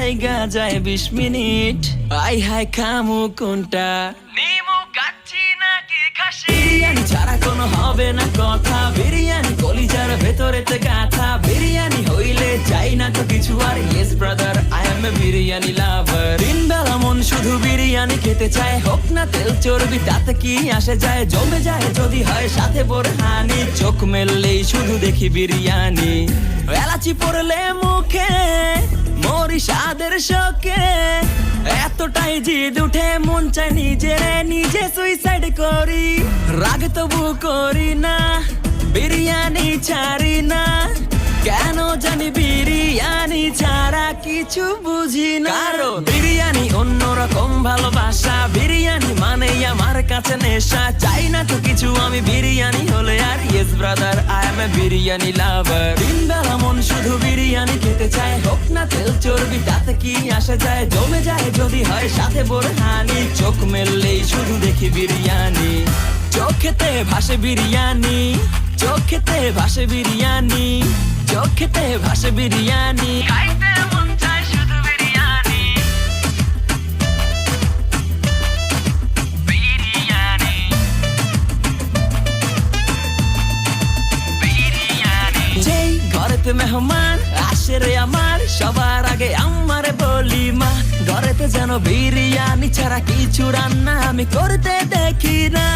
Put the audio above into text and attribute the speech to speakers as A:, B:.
A: লাইগা যায় 20 minute. I high খামু কোনটা, নিমু কাচ্ছি নাকি খাসি? বিরিয়ানি ছাড়া কোনো হবে না কথা, বিরিয়ানি কলিজার ভেতরেতে গাথা। বিরিয়ানি হইলে চাই না তো কিছু আর, yes brother I M A biryani লাভার। দিন বেলা মন শুধু বিরিয়ানি খেতে চায়, হোক না তেল চর্বি তাতে কি আসে যায়। জমে যায় যদি হয় সাথে বোরহানি, চোখ মেললেই শুধু দেখি বিরিয়ানি। এলাচি পড়লে মুখে মরি স্বাদের শোকে, এতটাই জিদ উঠে মন চায় নিজে সুইসাইড করি। রাগ তবু করি না, বিরিয়ানি ছাড়ি না, কেন জানি বিরিয়ানি ছাড়া কিছু বুঝি না। কারণ বিরিয়ানি অন্যরকম ভালোবাসা, বিরিয়ানি মানে আমার কাছে নেশা। চাই না তো কিছু আমি বিরিয়ানি হলে আর, yes brother I M A biryani লাভার। দিন বেলা মন শুধু বিরিয়ানি খেতে চায়, হোক না তেল চর্বি তাতে কি আসে যায়। জমে যায় যদি হয় সাথে বোরহানি, চোখ মেললেই শুধু দেখি বিরিয়ানি। চোখেতে ভাসে বিরিয়ানি, চোখেতে ভাসে বিরিয়ানি, চোখেতে ভাসে বিরিয়ানি। খাইতে মন চায় শুধু বিরিয়ানি, বিরিয়ানি, বিরিয়ানি। যেই ঘরেতে মেহমান আসে রে আমার, সবার আগে আমারে বলি মা। ঘরেতে যেন বিরিয়ানি ছাড়া কিছু রান্না আমি করতে দেখি না।